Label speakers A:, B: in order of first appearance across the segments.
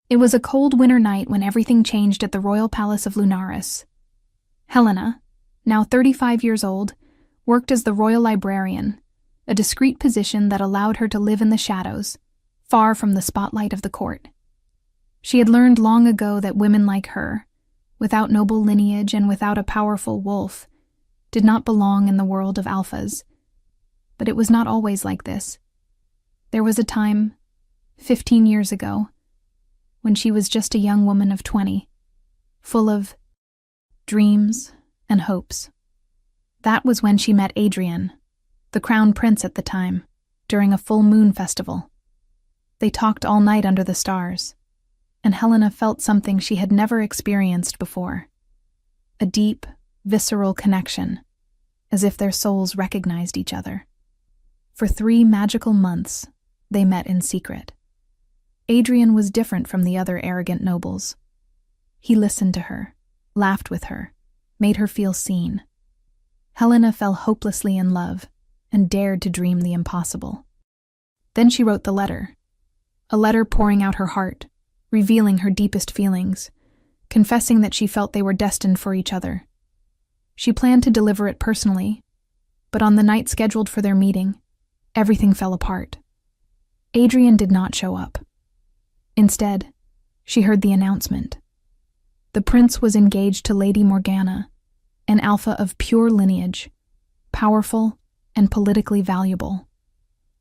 A: It was a cold winter night when everything changed at the royal palace of Lunaris. Helena, now 35 years old, worked as the royal librarian, a discreet position that allowed her to live in the shadows, far from the spotlight of the court. She had learned long ago that women like her, without noble lineage and without a powerful wolf, did not belong in the world of alphas. But it was not always like this. There was a time, 15 years ago, when she was just a young woman of 20, full of dreams and hopes. That was when she met Adrian, the crown prince at the time, during a full moon festival. They talked all night under the stars, and Helena felt something she had never experienced before. A deep, visceral connection, as if their souls recognized each other. For 3 magical months, they met in secret. Adrian was different from the other arrogant nobles. He listened to her, laughed with her, made her feel seen. Helena fell hopelessly in love and dared to dream the impossible. Then she wrote the letter. A letter pouring out her heart, revealing her deepest feelings, confessing that she felt they were destined for each other. She planned to deliver it personally, but on the night scheduled for their meeting, everything fell apart. Adrian did not show up. Instead, she heard the announcement. The prince was engaged to Lady Morgana, an alpha of pure lineage, powerful and politically valuable.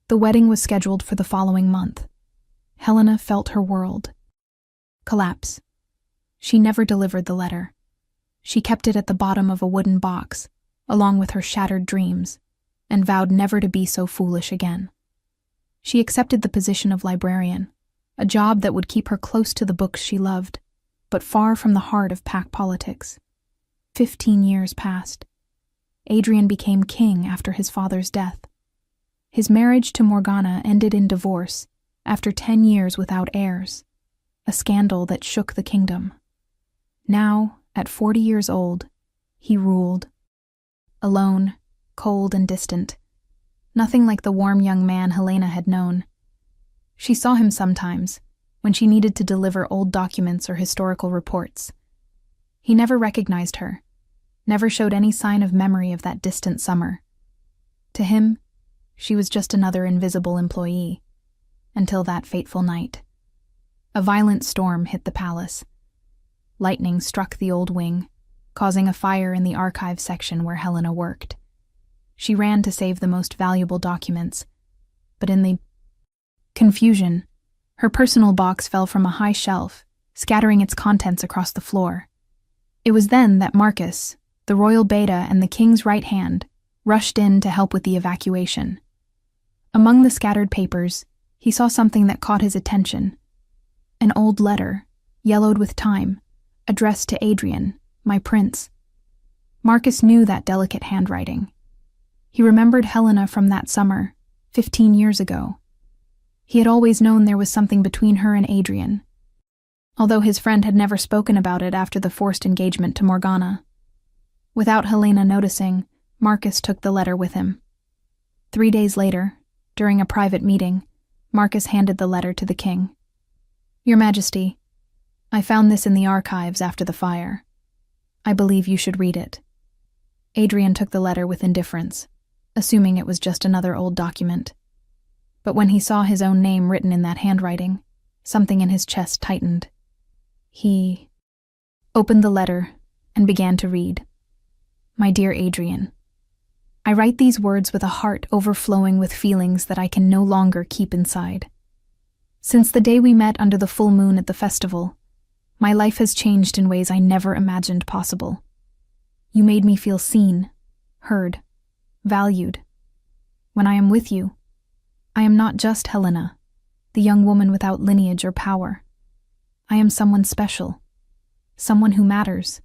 A: The wedding was scheduled for the following month. Helena felt her world collapse. She never delivered the letter. She kept it at the bottom of a wooden box, along with her shattered dreams, and vowed never to be so foolish again. She accepted the position of librarian, a job that would keep her close to the books she loved, but far from the heart of pack politics. 15 years passed. Adrian became king after his father's death. His marriage to Morgana ended in divorce after 10 years without heirs, a scandal that shook the kingdom. Now, at 40 years old, he ruled. Alone, cold and distant, nothing like the warm young man Helena had known. She saw him sometimes, when she needed to deliver old documents or historical reports. He never recognized her, never showed any sign of memory of that distant summer. To him, she was just another invisible employee, until that fateful night. A violent storm hit the palace. Lightning struck the old wing, causing a fire in the archive section where Helena worked. She ran to save the most valuable documents, but in the confusion, her personal box fell from a high shelf, scattering its contents across the floor. It was then that Marcus, the royal beta and the king's right hand, rushed in to help with the evacuation. Among the scattered papers, he saw something that caught his attention. An old letter, yellowed with time, addressed to Adrian, my prince. Marcus knew that delicate handwriting. He remembered Helena from that summer, 15 years ago. He had always known there was something between her and Adrian, although his friend had never spoken about it after the forced engagement to Morgana. Without Helena noticing, Marcus took the letter with him. 3 days later, during a private meeting, Marcus handed the letter to the king. "Your Majesty, I found this in the archives after the fire. I believe you should read it." Adrian took the letter with indifference, assuming it was just another old document. But when he saw his own name written in that handwriting, something in his chest tightened. He opened the letter and began to read. "My dear Adrian, I write these words with a heart overflowing with feelings that I can no longer keep inside. Since the day we met under the full moon at the festival, my life has changed in ways I never imagined possible. You made me feel seen, heard, valued. When I am with you, I am not just Helena, the young woman without lineage or power. I am someone special, someone who matters.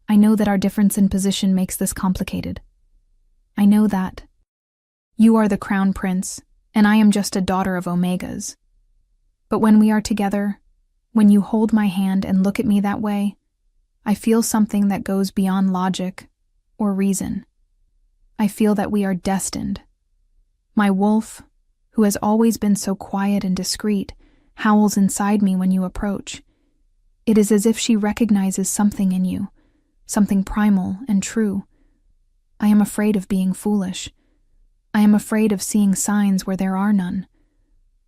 A: I know that our difference in position makes this complicated. I know that you are the crown prince, and I am just a daughter of Omegas. But when we are together, when you hold my hand and look at me that way, I feel something that goes beyond logic or reason. I feel that we are destined. My wolf, who has always been so quiet and discreet, howls inside me when you approach. It is as if she recognizes something in you, something primal and true. I am afraid of being foolish. I am afraid of seeing signs where there are none.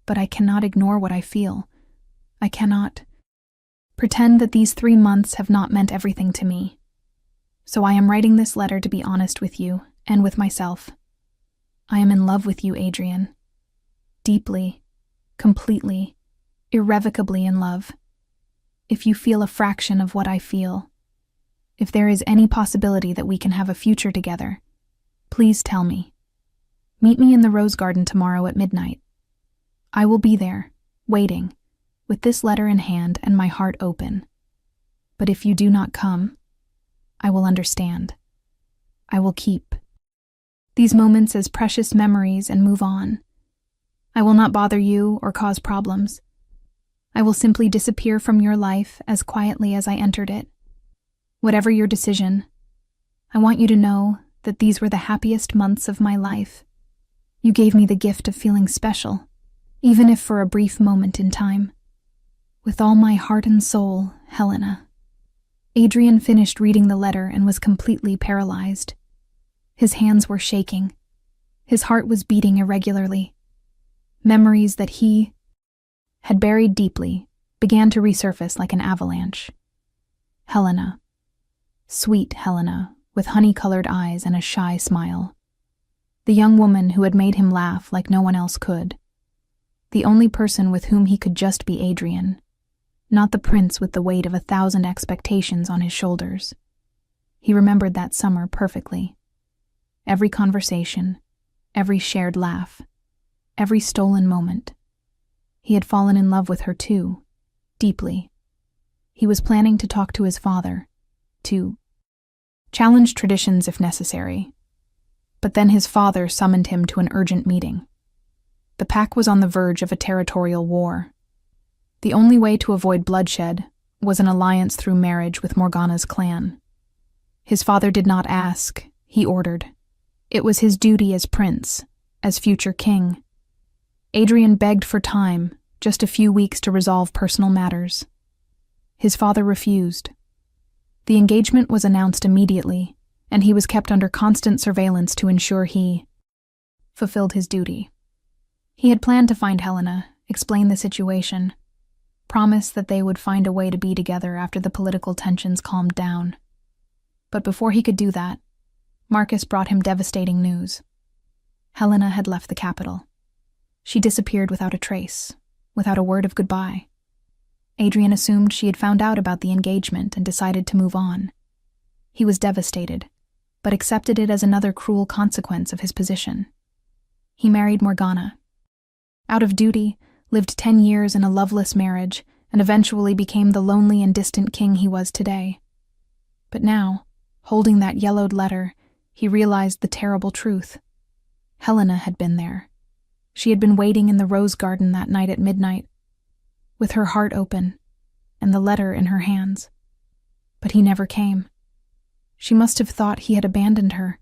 A: But I cannot ignore what I feel. I cannot pretend that these 3 months have not meant everything to me. So I am writing this letter to be honest with you and with myself. I am in love with you, Adrian. Deeply, completely, irrevocably in love. If you feel a fraction of what I feel, if there is any possibility that we can have a future together, please tell me. Meet me in the rose garden tomorrow at midnight. I will be there, waiting, with this letter in hand and my heart open. But if you do not come, I will understand. I will keep these moments as precious memories and move on. I will not bother you or cause problems. I will simply disappear from your life as quietly as I entered it. Whatever your decision, I want you to know that these were the happiest months of my life. You gave me the gift of feeling special, even if for a brief moment in time. With all my heart and soul, Helena. Adrian finished reading the letter and was completely paralyzed. His hands were shaking. His heart was beating irregularly. Memories that he had buried deeply began to resurface like an avalanche. Helena. Sweet Helena, with honey-colored eyes and a shy smile. The young woman who had made him laugh like no one else could. The only person with whom he could just be Adrian, not the prince with the weight of 1,000 expectations on his shoulders. He remembered that summer perfectly. Every conversation, every shared laugh, every stolen moment. He had fallen in love with her too, deeply. He was planning to talk to his father, to challenge traditions if necessary. But then his father summoned him to an urgent meeting. The pack was on the verge of a territorial war. The only way to avoid bloodshed was an alliance through marriage with Morgana's clan. His father did not ask, he ordered. It was his duty as prince, as future king. Adrian begged for time, just a few weeks to resolve personal matters. His father refused. The engagement was announced immediately, and he was kept under constant surveillance to ensure he fulfilled his duty. He had planned to find Helena, explain the situation, promise that they would find a way to be together after the political tensions calmed down. But before he could do that, Marcus brought him devastating news. Helena had left the capital. She disappeared without a trace, without a word of goodbye. Adrian assumed she had found out about the engagement and decided to move on. He was devastated, but accepted it as another cruel consequence of his position. He married Morgana. Out of duty, lived 10 years in a loveless marriage, and eventually became the lonely and distant king he was today. But now, holding that yellowed letter, he realized the terrible truth. Helena had been there. She had been waiting in the rose garden that night at midnight, with her heart open and the letter in her hands. But he never came. She must have thought he had abandoned her,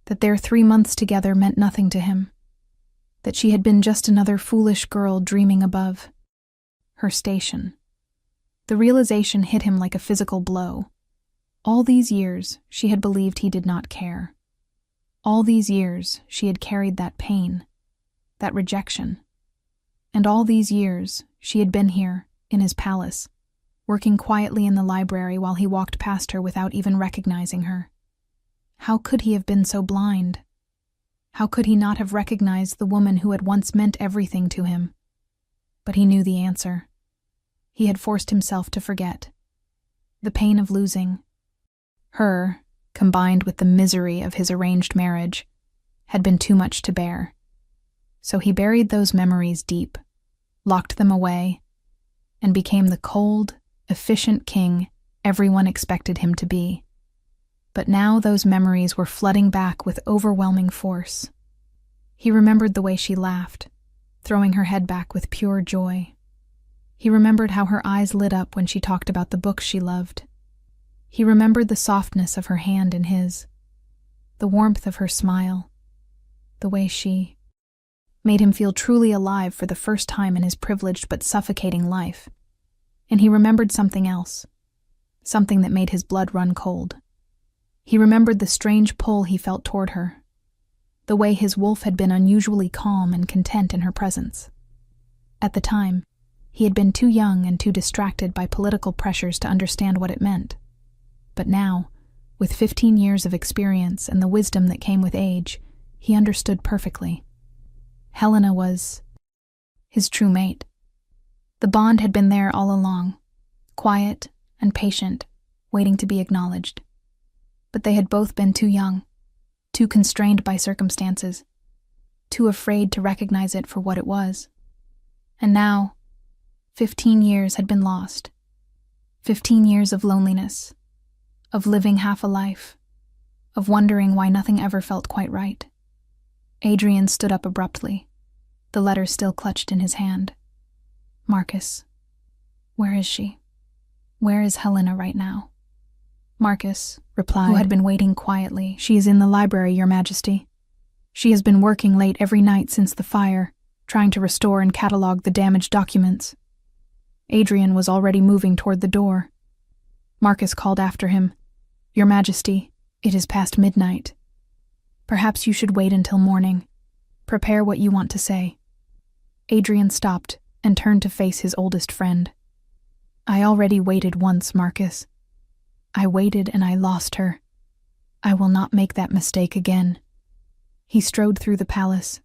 A: that their 3 months together meant nothing to him, that she had been just another foolish girl dreaming above her station. The realization hit him like a physical blow. All these years, she had believed he did not care. All these years, she had carried that pain, that rejection. And all these years, she had been here, in his palace, working quietly in the library while he walked past her without even recognizing her. How could he have been so blind? How could he not have recognized the woman who had once meant everything to him? But he knew the answer. He had forced himself to forget. The pain of losing her, combined with the misery of his arranged marriage, had been too much to bear. So he buried those memories deep, locked them away, and became the cold, efficient king everyone expected him to be. But now those memories were flooding back with overwhelming force. He remembered the way she laughed, throwing her head back with pure joy. He remembered how her eyes lit up when she talked about the books she loved. He remembered the softness of her hand in his, the warmth of her smile, the way she made him feel truly alive for the first time in his privileged but suffocating life. And he remembered something else, something that made his blood run cold. He remembered the strange pull he felt toward her, the way his wolf had been unusually calm and content in her presence. At the time, he had been too young and too distracted by political pressures to understand what it meant. But now, with 15 years of experience and the wisdom that came with age, he understood perfectly. Helena was his true mate. The bond had been there all along, quiet and patient, waiting to be acknowledged. But they had both been too young, too constrained by circumstances, too afraid to recognize it for what it was. And now, 15 years had been lost. 15 years of loneliness, of living half a life, of wondering why nothing ever felt quite right. Adrian stood up abruptly, the letter still clutched in his hand. Marcus, where is she? Where is Helena right now? Marcus replied, who had been waiting quietly. She is in the library, Your Majesty. She has been working late every night since the fire, trying to restore and catalog the damaged documents. Adrian was already moving toward the door. Marcus called after him, Your Majesty, it is past midnight. Perhaps you should wait until morning. Prepare what you want to say. Adrian stopped and turned to face his oldest friend. I already waited once, Marcus. I waited and I lost her. I will not make that mistake again. He strode through the palace.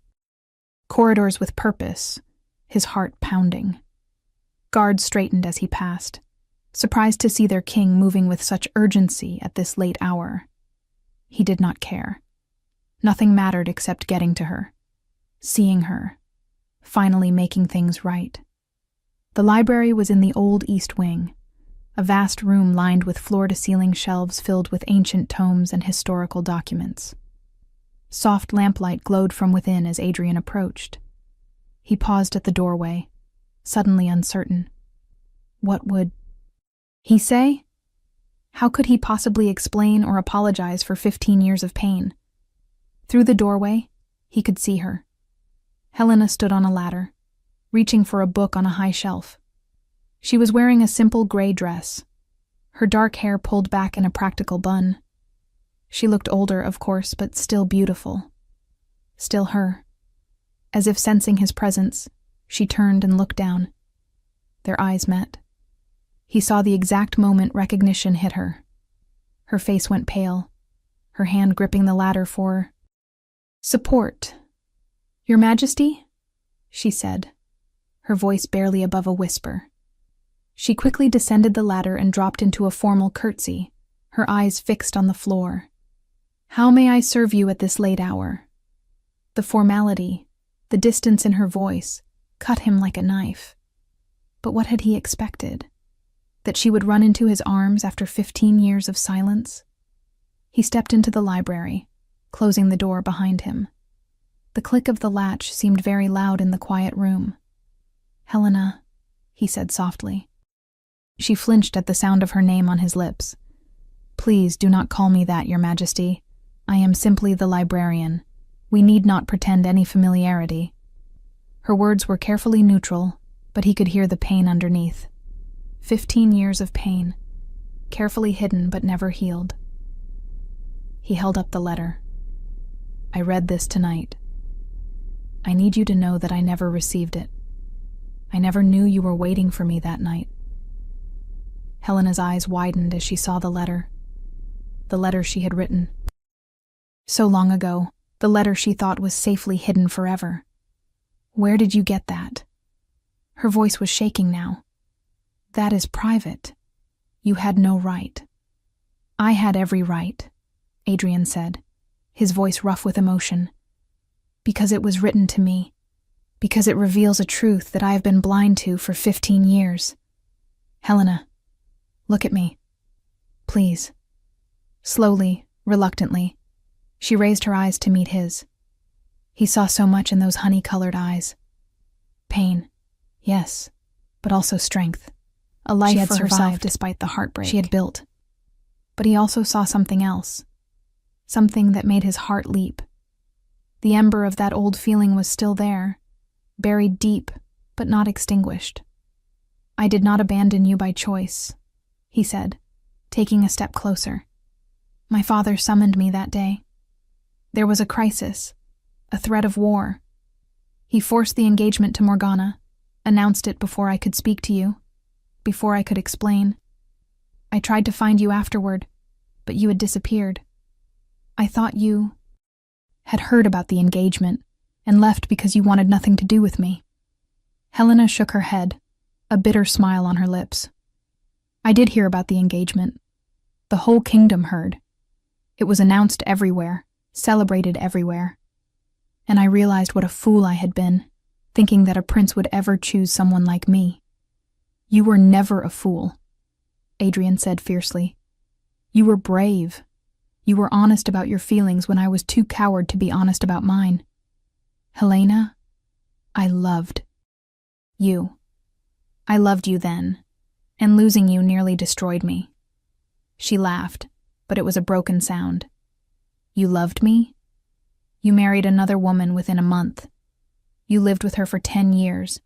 A: Corridors with purpose, his heart pounding. Guards straightened as he passed, surprised to see their king moving with such urgency at this late hour. He did not care. Nothing mattered except getting to her, seeing her, finally making things right. The library was in the old East Wing, a vast room lined with floor-to-ceiling shelves filled with ancient tomes and historical documents. Soft lamplight glowed from within as Adrian approached. He paused at the doorway, suddenly uncertain. What would he say? How could he possibly explain or apologize for 15 years of pain? Through the doorway, he could see her. Helena stood on a ladder, reaching for a book on a high shelf. She was wearing a simple gray dress, her dark hair pulled back in a practical bun. She looked older, of course, but still beautiful. Still her. As if sensing his presence, she turned and looked down. Their eyes met. He saw the exact moment recognition hit her. Her face went pale, her hand gripping the ladder for support. Your Majesty? She said, her voice barely above a whisper. She quickly descended the ladder and dropped into a formal curtsy, her eyes fixed on the floor. How may I serve you at this late hour? The formality, the distance in her voice, cut him like a knife. But what had he expected? That she would run into his arms after 15 years of silence? He stepped into the library, closing the door behind him. The click of the latch seemed very loud in the quiet room. Helena, he said softly. She flinched at the sound of her name on his lips. Please do not call me that, Your Majesty. I am simply the librarian. We need not pretend any familiarity. Her words were carefully neutral, but he could hear the pain underneath. 15 years of pain, carefully hidden but never healed. He held up the letter. I read this tonight. I need you to know that I never received it. I never knew you were waiting for me that night. Helena's eyes widened as she saw the letter she had written. So long ago, the letter she thought was safely hidden forever. Where did you get that? Her voice was shaking now. That is private. You had no right. I had every right, Adrian said, his voice rough with emotion. Because it was written to me. Because it reveals a truth that I have been blind to for 15 years. Helena, look at me. Please. Slowly, reluctantly, she raised her eyes to meet his. He saw so much in those honey-colored eyes. Pain, yes, but also strength. A life for herself despite the heartbreak she had built. But he also saw something else. Something that made his heart leap. The ember of that old feeling was still there, buried deep, but not extinguished. "I did not abandon you by choice," he said, taking a step closer. "My father summoned me that day. There was a crisis, a threat of war. He forced the engagement to Morgana, announced it before I could speak to you, before I could explain. I tried to find you afterward, but you had disappeared. I thought you had heard about the engagement and left because you wanted nothing to do with me." Helena shook her head, a bitter smile on her lips. "I did hear about the engagement. The whole kingdom heard. It was announced everywhere, celebrated everywhere. And I realized what a fool I had been, thinking that a prince would ever choose someone like me." "You were never a fool," Adrian said fiercely. "You were brave. You were honest about your feelings when I was too coward to be honest about mine. Helena, I loved you. I loved you then, and losing you nearly destroyed me." She laughed, but it was a broken sound. "You loved me? You married another woman within a month. You lived with her for 10 years.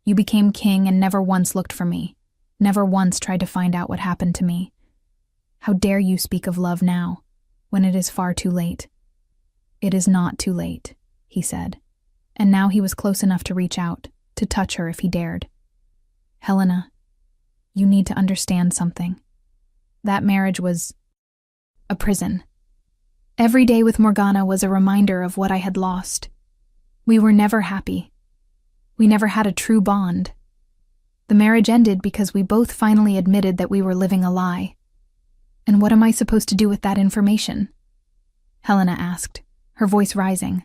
A: You became king and never once looked for me, never once tried to find out what happened to me. How dare you speak of love now, when it is far too late?" "It is not too late," he said, and now he was close enough to reach out, to touch her if he dared. "Helena, you need to understand something. That marriage was a prison. Every day with Morgana was a reminder of what I had lost. We were never happy. We never had a true bond. The marriage ended because we both finally admitted that we were living a lie. And what am I supposed to do with that information?" Helena asked, her voice rising.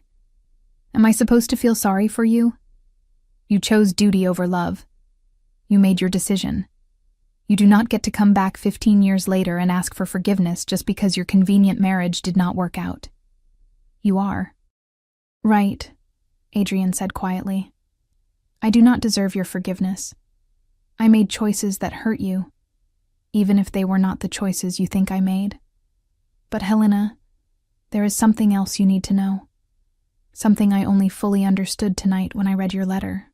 A: "Am I supposed to feel sorry for you? You chose duty over love. You made your decision. You do not get to come back 15 years later and ask for forgiveness just because your convenient marriage did not work out. You are." "Right," Adrian said quietly. "I do not deserve your forgiveness. I made choices that hurt you, even if they were not the choices you think I made. But Helena, there is something else you need to know. Something I only fully understood tonight when I read your letter."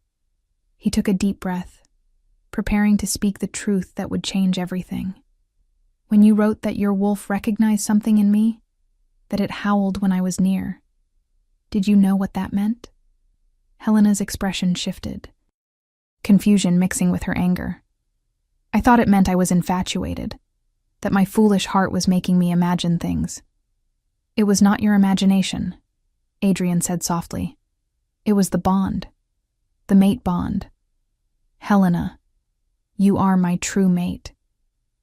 A: He took a deep breath, preparing to speak the truth that would change everything. "When you wrote that your wolf recognized something in me, that it howled when I was near, did you know what that meant?" Helena's expression shifted, confusion mixing with her anger. "I thought it meant I was infatuated, that my foolish heart was making me imagine things." "It was not your imagination," Adrian said softly. "It was the bond, the mate bond. Helena, you are my true mate.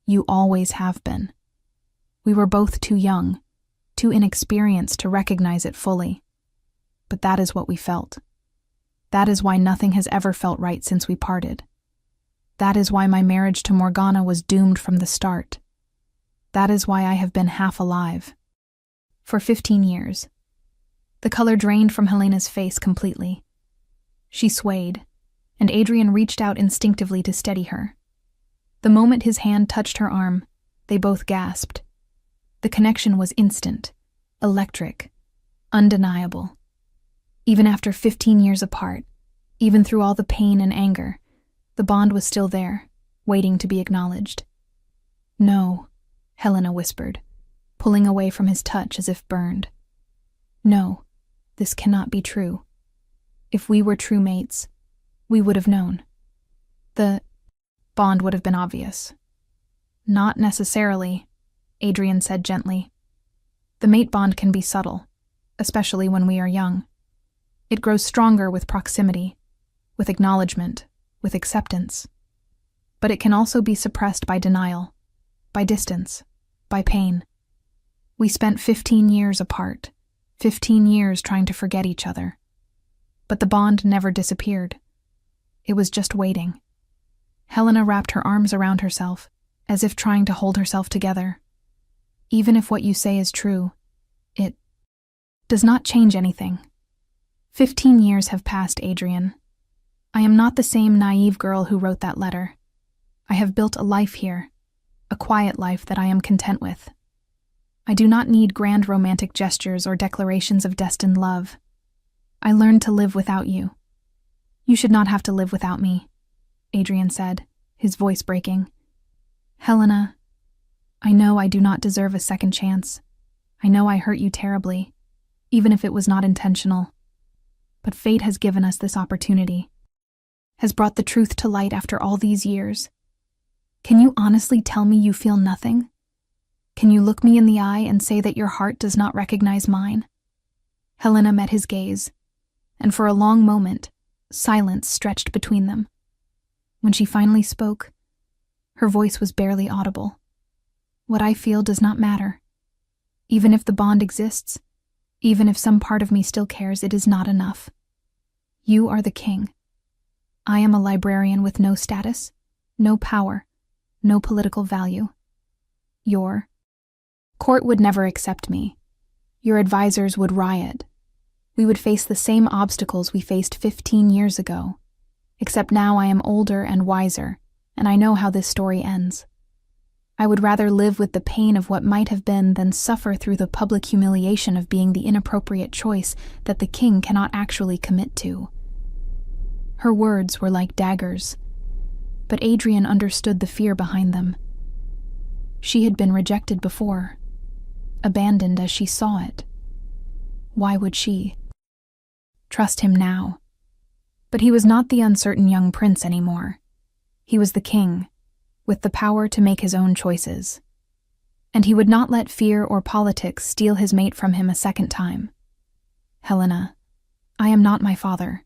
A: You always have been. We were both too young, too inexperienced to recognize it fully. But that is what we felt. That is why nothing has ever felt right since we parted. That is why my marriage to Morgana was doomed from the start. That is why I have been half alive. For 15 years. The color drained from Helena's face completely. She swayed, and Adrian reached out instinctively to steady her. The moment his hand touched her arm, they both gasped. The connection was instant, electric, undeniable. Even after 15 years apart, even through all the pain and anger, the bond was still there, waiting to be acknowledged. "No," Helena whispered, pulling away from his touch as if burned. "No, this cannot be true. If we were true mates, we would have known. The bond would have been obvious." "Not necessarily," Adrian said gently. "The mate bond can be subtle, especially when we are young. It grows stronger with proximity, with acknowledgement, with acceptance. But it can also be suppressed by denial, by distance, by pain. We spent 15 years apart, 15 years trying to forget each other. But the bond never disappeared. It was just waiting." Helena wrapped her arms around herself, as if trying to hold herself together. "Even if what you say is true, it does not change anything. 15 years have passed, Adrian. I am not the same naive girl who wrote that letter. I have built a life here, a quiet life that I am content with. I do not need grand romantic gestures or declarations of destined love. I learned to live without you. You should not have to live without me, Adrian said, his voice breaking. Helena, I know I do not deserve a second chance. I know I hurt you terribly, even if it was not intentional. But fate has given us this opportunity, has brought the truth to light after all these years. Can you honestly tell me you feel nothing? Can you look me in the eye and say that your heart does not recognize mine? Helena met his gaze, and for a long moment, silence stretched between them. When she finally spoke, her voice was barely audible. What I feel does not matter. Even if the bond exists, even if some part of me still cares, it is not enough. You are the king. I am a librarian with no status, no power, no political value. Your court would never accept me. Your advisors would riot. We would face the same obstacles we faced 15 years ago. Except now I am older and wiser, and I know how this story ends. I would rather live with the pain of what might have been than suffer through the public humiliation of being the inappropriate choice that the king cannot actually commit to. Her words were like daggers, but Adrian understood the fear behind them. She had been rejected before, abandoned as she saw it. Why would she trust him now? But he was not the uncertain young prince anymore. He was the king, with the power to make his own choices. And he would not let fear or politics steal his mate from him a second time. Helena, I am not my father.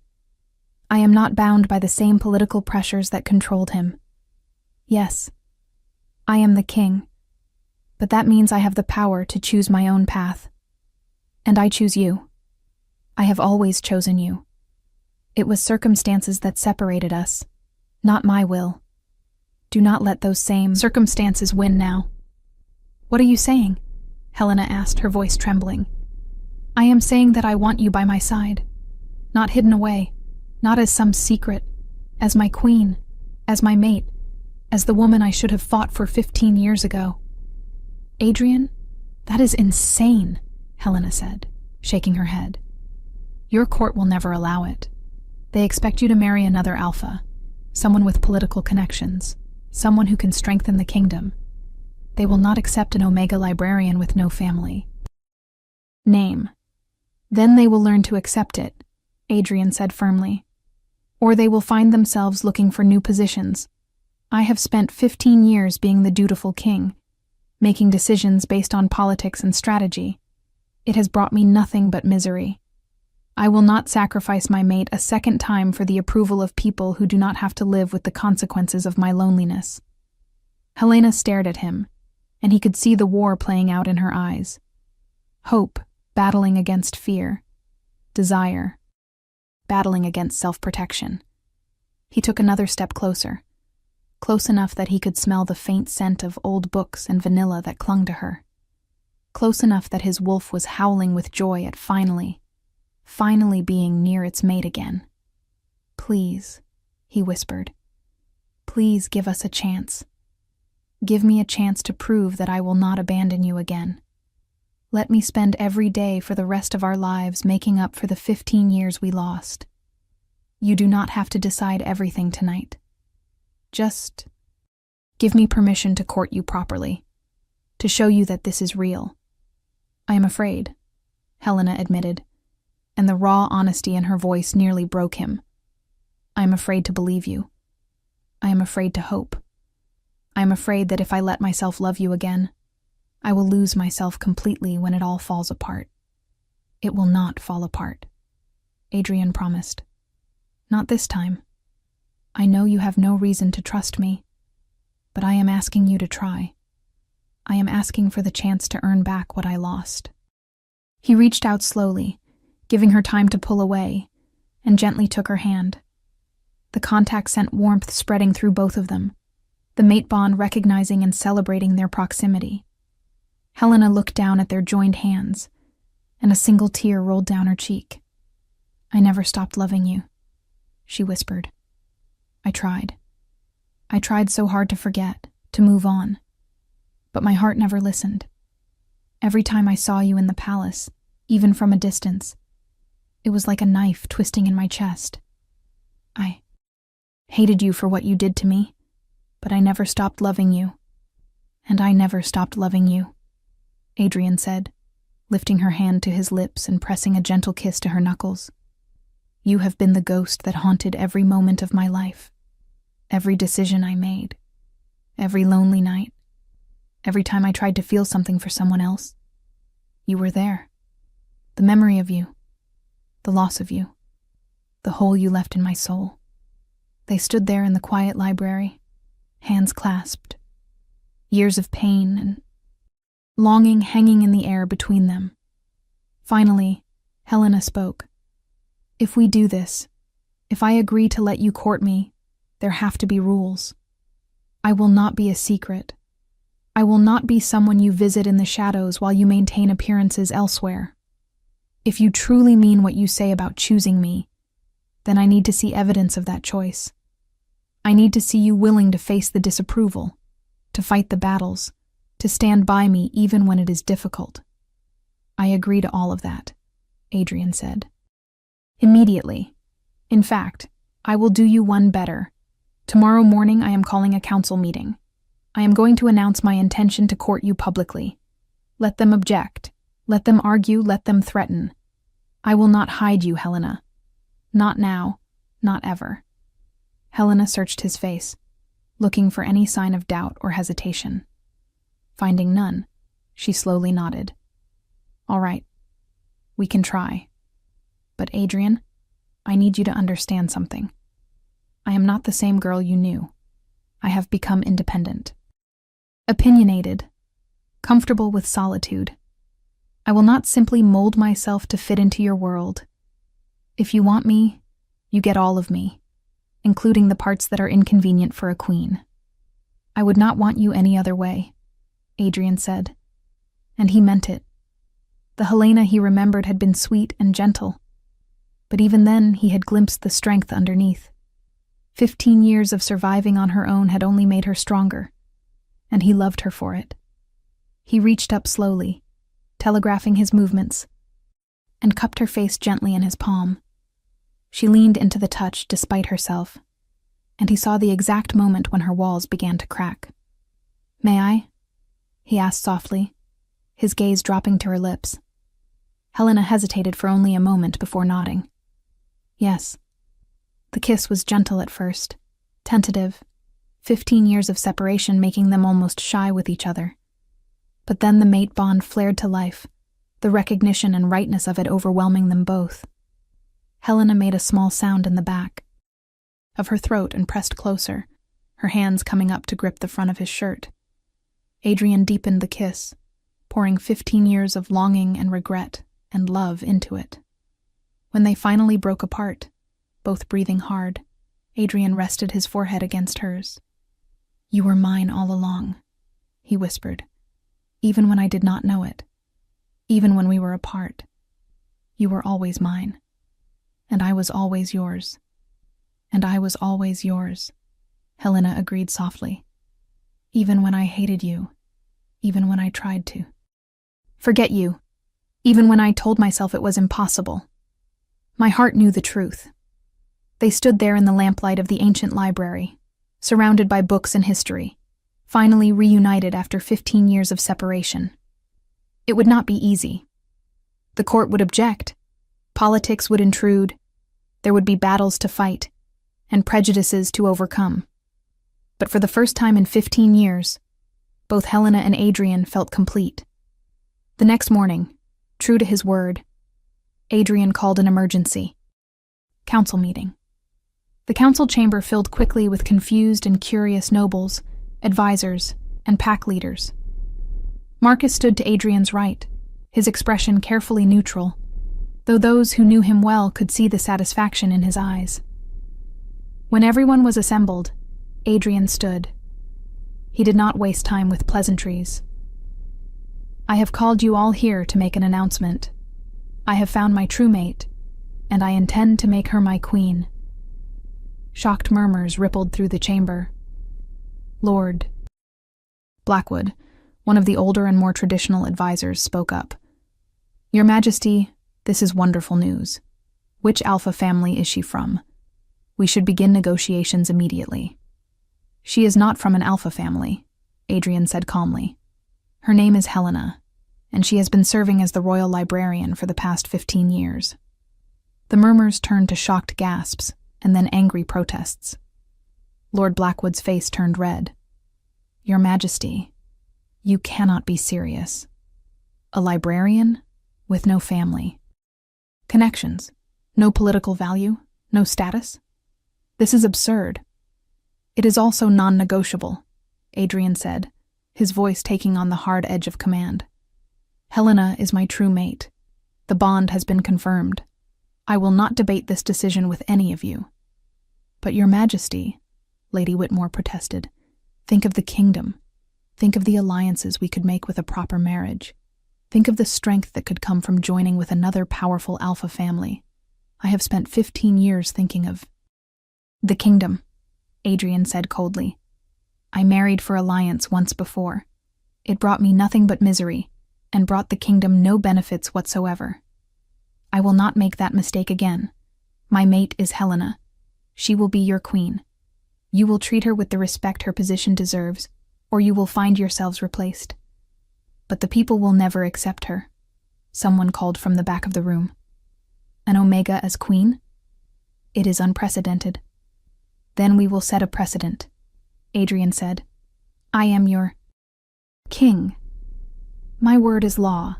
A: I am not bound by the same political pressures that controlled him. Yes, I am the king, but that means I have the power to choose my own path. And I choose you. I have always chosen you. It was circumstances that separated us, not my will. Do not let those same circumstances win now. What are you saying? Helena asked, her voice trembling. I am saying that I want you by my side, not hidden away, not as some secret, as my queen, as my mate, as the woman I should have fought for 15 years ago. Adrian, that is insane, Helena said, shaking her head. Your court will never allow it. They expect you to marry another alpha, someone with political connections, someone who can strengthen the kingdom. They will not accept an Omega librarian with no family. Name. Then they will learn to accept it, Adrian said firmly. Or they will find themselves looking for new positions. I have spent 15 years being the dutiful king, making decisions based on politics and strategy. It has brought me nothing but misery. I will not sacrifice my mate a second time for the approval of people who do not have to live with the consequences of my loneliness. Helena stared at him, and he could see the war playing out in her eyes. Hope battling against fear. Desire battling against self-protection. He took another step closer, close enough that he could smell the faint scent of old books and vanilla that clung to her. Close enough that his wolf was howling with joy at finally being near its mate again. Please, he whispered. Please give us a chance. Give me a chance to prove that I will not abandon you again. Let me spend every day for the rest of our lives making up for the 15 years we lost. You do not have to decide everything tonight. Just give me permission to court you properly, to show you that this is real. I am afraid, Helena admitted, and the raw honesty in her voice nearly broke him. I am afraid to believe you. I am afraid to hope. I am afraid that if I let myself love you again, I will lose myself completely when it all falls apart. It will not fall apart, Adrian promised. Not this time. I know you have no reason to trust me, but I am asking you to try. I am asking for the chance to earn back what I lost. He reached out slowly, giving her time to pull away, and gently took her hand. The contact sent warmth spreading through both of them, the mate bond recognizing and celebrating their proximity. Helena looked down at their joined hands, and a single tear rolled down her cheek. I never stopped loving you, she whispered. I tried. I tried so hard to forget, to move on. But my heart never listened. Every time I saw you in the palace, even from a distance, It was like a knife twisting in my chest. I hated you for what you did to me, but I never stopped loving you. And I never stopped loving you, Adrian said, lifting her hand to his lips and pressing a gentle kiss to her knuckles. You have been the ghost that haunted every moment of my life, every decision I made, every lonely night, every time I tried to feel something for someone else. You were there. The memory of you, the loss of you, the hole you left in my soul. They stood there in the quiet library, hands clasped, years of pain and longing hanging in the air between them. Finally, Helena spoke. If we do this, if I agree to let you court me, there have to be rules. I will not be a secret. I will not be someone you visit in the shadows while you maintain appearances elsewhere. If you truly mean what you say about choosing me, then I need to see evidence of that choice. I need to see you willing to face the disapproval, to fight the battles, to stand by me even when it is difficult. I agree to all of that, Adrian said. Immediately. In fact, I will do you one better. Tomorrow morning I am calling a council meeting. I am going to announce my intention to court you publicly. Let them object. Let them argue. Let them threaten. I will not hide you, Helena. Not now. Not ever. Helena searched his face, looking for any sign of doubt or hesitation. Finding none, she slowly nodded. All right. We can try. But Adrian, I need you to understand something. I am not the same girl you knew. I have become independent. Opinionated. Comfortable with solitude. I will not simply mold myself to fit into your world. If you want me, you get all of me, including the parts that are inconvenient for a queen. I would not want you any other way, Adrian said. And he meant it. The Helena he remembered had been sweet and gentle. But even then, he had glimpsed the strength underneath. 15 years of surviving on her own had only made her stronger, and he loved her for it. He reached up slowly, telegraphing his movements, and cupped her face gently in his palm. She leaned into the touch despite herself, and he saw the exact moment when her walls began to crack. "May I?" he asked softly, his gaze dropping to her lips. Helena hesitated for only a moment before nodding. Yes. The kiss was gentle at first, tentative, 15 years of separation making them almost shy with each other. But then the mate bond flared to life, the recognition and rightness of it overwhelming them both. Helena made a small sound in the back of her throat and pressed closer, her hands coming up to grip the front of his shirt. Adrian deepened the kiss, pouring 15 years of longing and regret and love into it. When they finally broke apart, both breathing hard, Adrian rested his forehead against hers. "You were mine all along," he whispered, "even when I did not know it, even when we were apart. You were always mine, and I was always yours, and I was always yours," Helena agreed softly. "Even when I hated you, even when I tried to. Forget you, even when I told myself it was impossible. My heart knew the truth." They stood there in the lamplight of the ancient library, surrounded by books and history, finally reunited after 15 years of separation. It would not be easy. The court would object, politics would intrude, there would be battles to fight, and prejudices to overcome. But for the first time in 15 years, both Helena and Adrian felt complete. The next morning, true to his word, Adrian called an emergency. Council meeting. The council chamber filled quickly with confused and curious nobles, advisors, and pack leaders. Marcus stood to Adrian's right, his expression carefully neutral, though those who knew him well could see the satisfaction in his eyes. When everyone was assembled, Adrian stood. He did not waste time with pleasantries. "I have called you all here to make an announcement. I have found my true mate, and I intend to make her my queen." Shocked murmurs rippled through the chamber. Lord Blackwood, one of the older and more traditional advisors, spoke up. "Your Majesty, this is wonderful news. Which Alpha family is she from? We should begin negotiations immediately. She is not from an Alpha family, Adrian said calmly. Her name is Helena, and she has been serving as the royal librarian for the past 15 years. The murmurs turned to shocked gasps and then angry protests. Lord Blackwood's face turned red. Your Majesty, you cannot be serious. A librarian with no family. Connections, no political value, no status? This is absurd. It is also non-negotiable, Adrian said, his voice taking on the hard edge of command. Helena is my true mate. The bond has been confirmed. I will not debate this decision with any of you. But Your Majesty, Lady Whitmore protested, think of the kingdom. Think of the alliances we could make with a proper marriage. Think of the strength that could come from joining with another powerful Alpha family. I have spent 15 years thinking of the kingdom, Adrian said coldly. I married for alliance once before. It brought me nothing but misery, and brought the kingdom no benefits whatsoever. I will not make that mistake again. My mate is Helena. She will be your queen. You will treat her with the respect her position deserves, or you will find yourselves replaced. But the people will never accept her, someone called from the back of the room. An Omega as queen? It is unprecedented. Then we will set a precedent, Adrian said. I am your king. My word is law,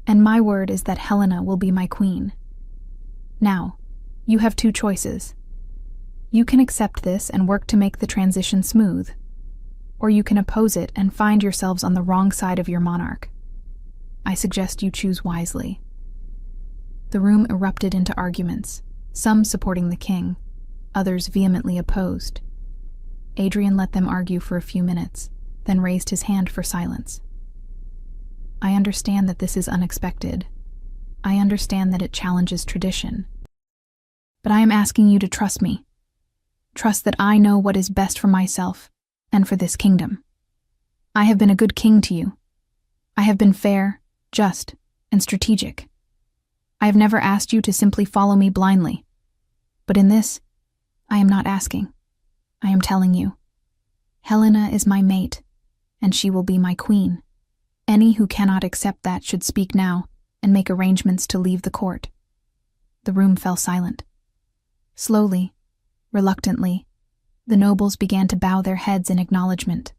A: and my word is that Helena will be my queen. Now, you have two choices. You can accept this and work to make the transition smooth, or you can oppose it and find yourselves on the wrong side of your monarch. I suggest you choose wisely. The room erupted into arguments, some supporting the king, others vehemently opposed. Adrian let them argue for a few minutes, then raised his hand for silence. I understand that this is unexpected. I understand that it challenges tradition. But I am asking you to trust me. Trust that I know what is best for myself and for this kingdom. I have been a good king to you. I have been fair, just, and strategic. I have never asked you to simply follow me blindly. But in this, I am not asking. I am telling you. Helena is my mate, and she will be my queen. Any who cannot accept that should speak now and make arrangements to leave the court. The room fell silent. Slowly, reluctantly, the nobles began to bow their heads in acknowledgement.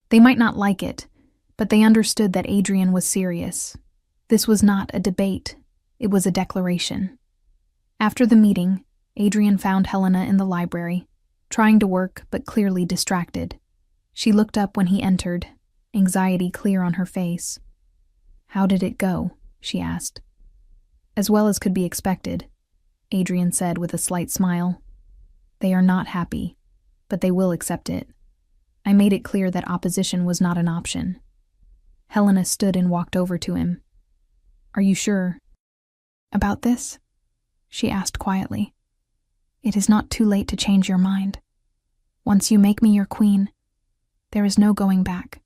A: They might not like it, but they understood that Adrian was serious. This was not a debate, it was a declaration. After the meeting, Adrian found Helena in the library, trying to work but clearly distracted. She looked up when he entered, anxiety clear on her face. How did it go? She asked. As well as could be expected, Adrian said with a slight smile. They are not happy, but they will accept it. I made it clear that opposition was not an option. Helena stood and walked over to him. Are you sure about this? She asked quietly. It is not too late to change your mind. Once you make me your queen, there is no going back.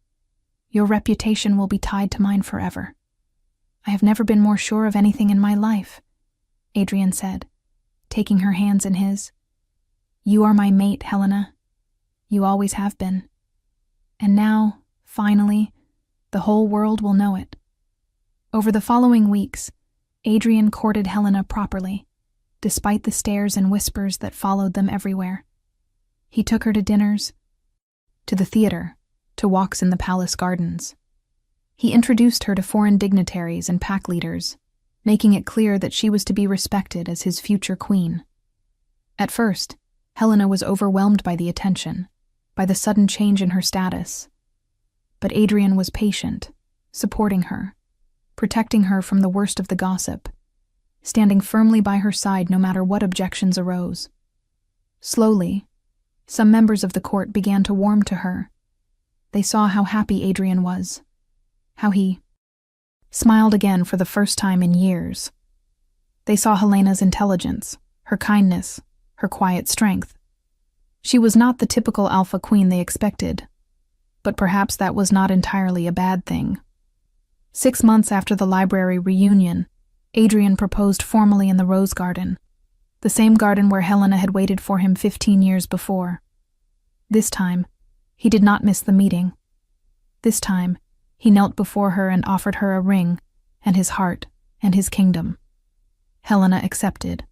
A: Your reputation will be tied to mine forever. I have never been more sure of anything in my life, Adrian said, taking her hands in his. You are my mate, Helena. You always have been. And now, finally, the whole world will know it. Over the following weeks, Adrian courted Helena properly, despite the stares and whispers that followed them everywhere. He took her to dinners, to the theater, to walks in the palace gardens. He introduced her to foreign dignitaries and pack leaders, making it clear that she was to be respected as his future queen. At first, Helena was overwhelmed by the attention, by the sudden change in her status. But Adrian was patient, supporting her, protecting her from the worst of the gossip, standing firmly by her side no matter what objections arose. Slowly, some members of the court began to warm to her. They saw how happy Adrian was, how he smiled again for the first time in years. They saw Helena's intelligence, her kindness, her quiet strength. She was not the typical alpha queen they expected, but perhaps that was not entirely a bad thing. 6 months after the library reunion, Adrian proposed formally in the rose garden, the same garden where Helena had waited for him 15 years before. This time, he did not miss the meeting. This time, he knelt before her and offered her a ring, and his heart, and his kingdom. Helena accepted.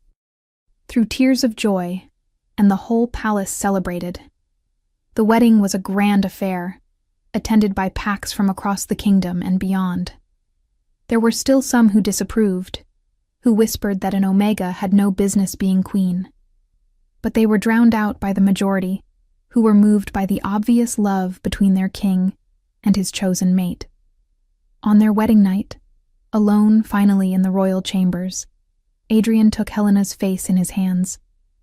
A: Through tears of joy, and the whole palace celebrated. The wedding was a grand affair, attended by packs from across the kingdom and beyond. There were still some who disapproved, who whispered that an Omega had no business being queen. But they were drowned out by the majority, who were moved by the obvious love between their king and his chosen mate. On their wedding night, alone finally in the royal chambers, Adrian took Helena's face in his hands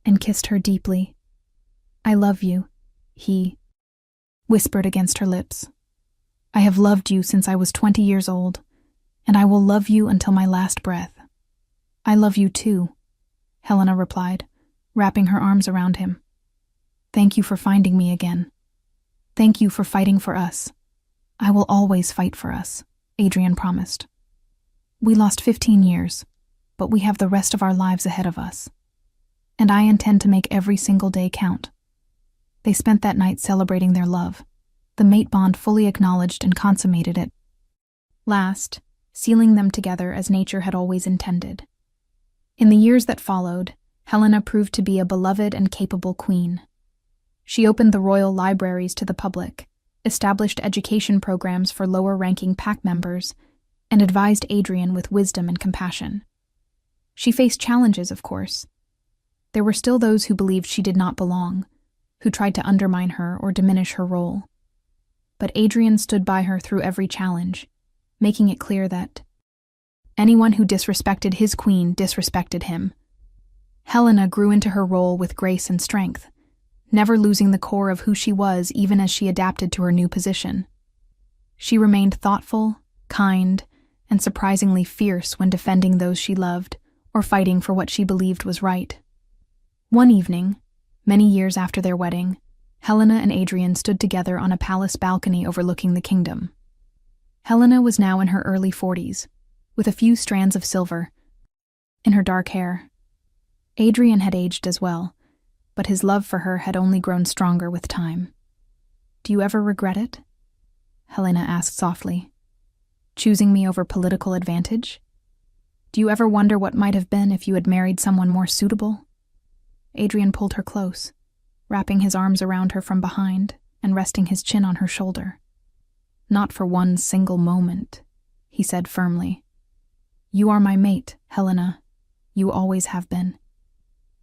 A: and kissed her deeply. "I love you," he whispered against her lips. "I have loved you since I was 20 years old, and I will love you until my last breath." "I love you too," Helena replied, wrapping her arms around him. "Thank you for finding me again. Thank you for fighting for us. I will always fight for us," Adrian promised. "We lost 15 years, but we have the rest of our lives ahead of us. And I intend to make every single day count." They spent that night celebrating their love. The mate bond fully acknowledged and consummated it. Last, sealing them together as nature had always intended. In the years that followed, Helena proved to be a beloved and capable queen. She opened the royal libraries to the public, established education programs for lower-ranking pack members, and advised Adrian with wisdom and compassion. She faced challenges, of course. There were still those who believed she did not belong, who tried to undermine her or diminish her role. But Adrian stood by her through every challenge, making it clear that anyone who disrespected his queen disrespected him. Helena grew into her role with grace and strength, never losing the core of who she was even as she adapted to her new position. She remained thoughtful, kind, and surprisingly fierce when defending those she loved or fighting for what she believed was right. One evening, many years after their wedding, Helena and Adrian stood together on a palace balcony overlooking the kingdom. Helena was now in her early 40s, with a few strands of silver in her dark hair. Adrian had aged as well, but his love for her had only grown stronger with time. "Do you ever regret it?" Helena asked softly. "Choosing me over political advantage? Do you ever wonder what might have been if you had married someone more suitable?" Adrian pulled her close, wrapping his arms around her from behind and resting his chin on her shoulder. "Not for one single moment," he said firmly. "You are my mate, Helena. You always have been.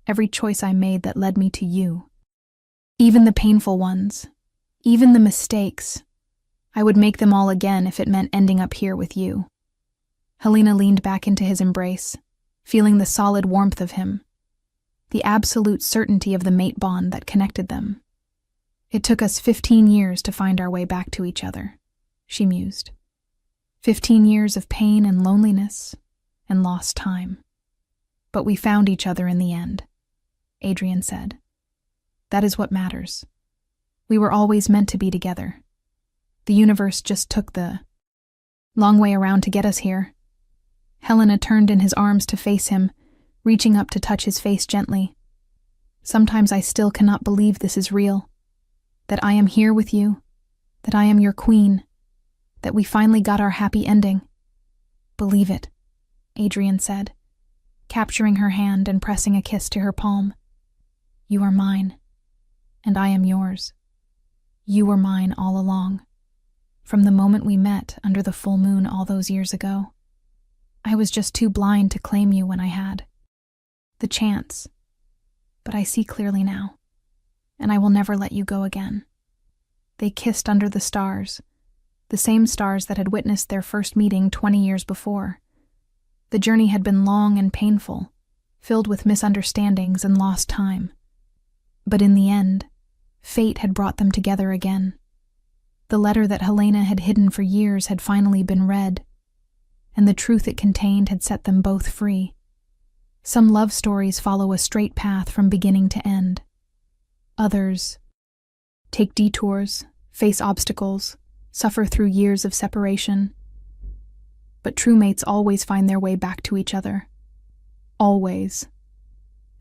A: Every choice I made that led me to you. Even the painful ones, even the mistakes, I would make them all again if it meant ending up here with you." Helena leaned back into his embrace, feeling the solid warmth of him, the absolute certainty of the mate bond that connected them. "It took us 15 years to find our way back to each other," she mused. 15 years of pain and loneliness and lost time. "But we found each other in the end," Adrian said. "That is what matters. We were always meant to be together. The universe just took the long way around to get us here." Helena turned in his arms to face him, reaching up to touch his face gently. "Sometimes I still cannot believe this is real, that I am here with you, that I am your queen, that we finally got our happy ending." "Believe it," Adrian said, capturing her hand and pressing a kiss to her palm. "You are mine, and I am yours. You were mine all along, from the moment we met under the full moon all those years ago. I was just too blind to claim you when I had the chance, but I see clearly now, and I will never let you go again." They kissed under the stars, the same stars that had witnessed their first meeting 20 years before. The journey had been long and painful, filled with misunderstandings and lost time. But in the end, fate had brought them together again. The letter that Helena had hidden for years had finally been read, and the truth it contained had set them both free. Some love stories follow a straight path from beginning to end. Others take detours, face obstacles, suffer through years of separation. but true mates always find their way back to each other. Always.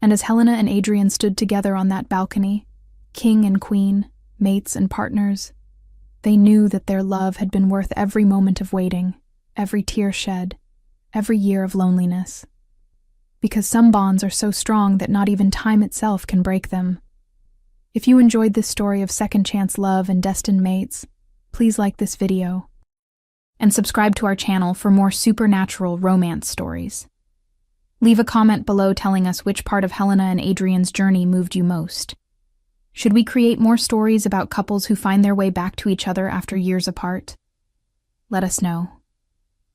A: And as Helena and Adrian stood together on that balcony, king and queen, mates and partners, they knew that their love had been worth every moment of waiting, every tear shed, every year of loneliness. Because some bonds are so strong that not even time itself can break them. If you enjoyed this story of second chance love and destined mates, please like this video and subscribe to our channel for more supernatural romance stories. Leave a comment below telling us which part of Helena and Adrian's journey moved you most. Should we create more stories about couples who find their way back to each other after years apart? Let us know.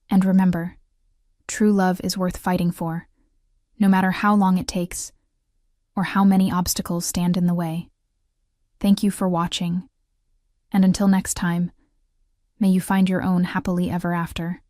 A: And remember, true love is worth fighting for, no matter how long it takes or how many obstacles stand in the way. Thank you for watching, and until next time, may you find your own happily ever after.